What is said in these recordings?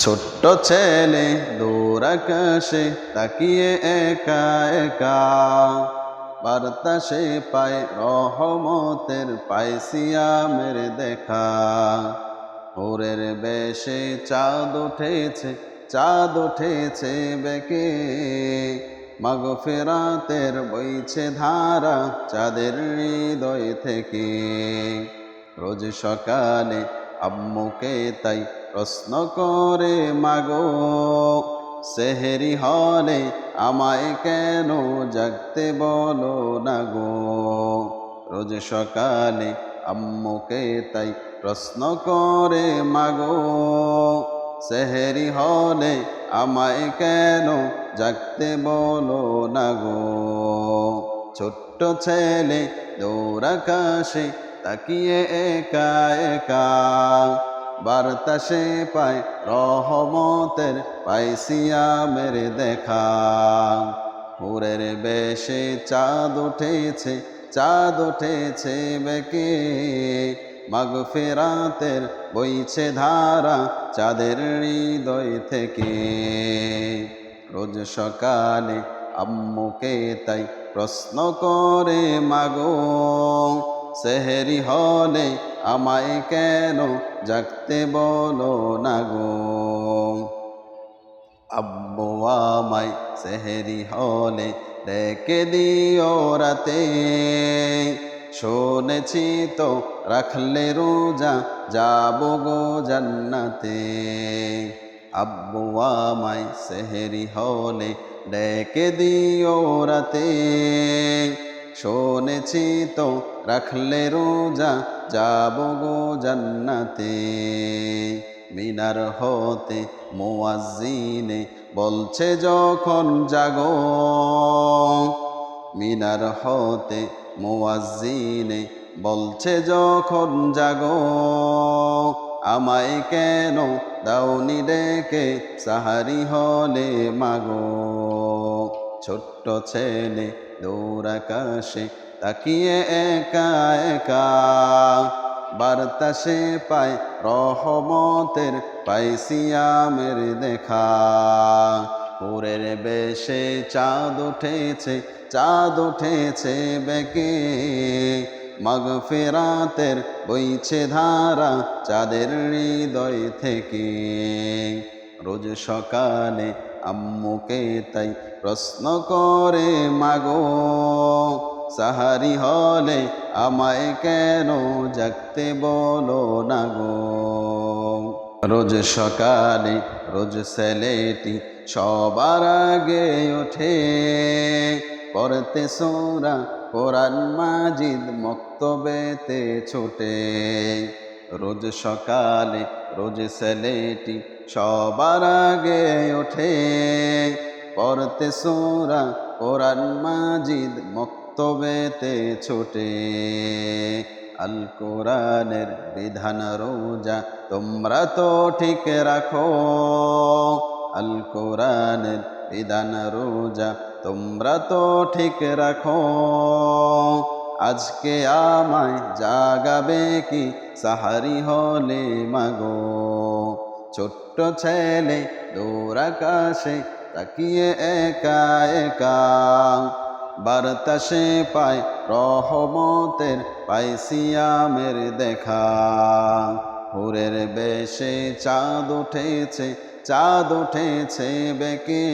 ছোট্ট ছেলে দূর আকাশে তাকিয়ে একা একা, বার্তা সে পায় রহমতের, পায় সিয়ামের দেখা। ভোরের বেশে চাঁদ উঠেছে বেঁকে, মাগফিরাতের বইছে ধারা চাঁদের হৃদয় থেকে। রোজ সকালে আম্মুকে তাই প্রশ্ন করে, মাগো সেহেরি হলে আমায় কেন জাগতে বলো না গো। রোজ সকালে আম্মুকে তাই প্রশ্ন করে, মাগো সেহেরি হলে আমায় কেন জাগতে বলো না গো। ছোট্ট ছেলে দূর আকাশে তাকিয়ে একা একা, বার্তা সে পায় রহমতের, পায় সিয়ামের দেখা। ভোরের বেশে চাঁদ উঠেছে বেঁকে, মাগফিরাতের বইছে ধারা চাঁদের হৃদয় থেকে। রোজ সকালে আম্মুকে তাই প্রশ্ন করে, মাগো সেহেরি হলে আমায় কেন জাগতে বলো না গো। আব্বু আমায় সেহেরি হলে ডেকে দিও রাতে, শুনেছি তো রাখলে রোজা যাবো গো জান্নাতে। আব্বু আমায় সেহেরি হলে ডেকে দিও রাতে, শুনেছি তো রাখলে রোজা যাবো গো জান্নাতে। মিনার হতে মুয়াজ্জিনে বলছে যখন জাগো, মিনার হতে মুয়াজ্জিনে বলছে যখন জাগো, আমায় কেন দাওনি ডেকে সাহারি হলে মাগো। ছোট্ট ছেলে দূর আকাশে তাকিয়ে একা একা, বার্তা সে পায় রহমতের, পায় সিয়ামের দেখা। ভোরের বেশে চাঁদ উঠেছে বেঁকে, মাগফিরাতের বইছে ধারা চাঁদের হৃদয় থেকে। রোজ সকালে আম্মুকে তাই প্রশ্ন করে, মাগো সাহারি হলে আমায় কেন জাগতে বলো না গো। রোজ সকালে রোজ ছেলেটি সবার আগে ওঠে, পড়তে সূরা কোরআন মাজিদ মক্তবেতে ছোটে। রোজ সকালে রোজ ছেলেটি সবার আগে ওঠে, পড়তে সূরা কোরআন মাজিদ মক্তবেতে ছোটে। আল কোরআনের বিধান রোজা তোমরা তো ঠিক রাখো, আল কোরআনের বিধান রোজা তোমরা তো ঠিক রাখো। আজকে আমায় জাগাবে কি সাহারি হলে মাগো। ছোট্ট ছেলে দূর আকাশে তাকিয়ে একা একা, বার্তা সে পায় রহমতের, পায় সিয়ামের দেখা। ভোরের বেশে চাঁদ উঠেছে বেঁকে,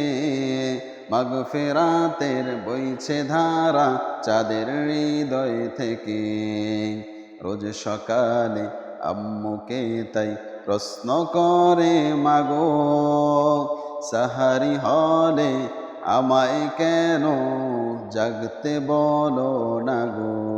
মাগফিরাতের বইছে ধারা চাঁদের হৃদয় থেকে। রোজ সকালে আম্মুকে তাই প্রশ্ন করে, মাগো সাহারি হলে আমায় কেন জাগতে বলো না গো।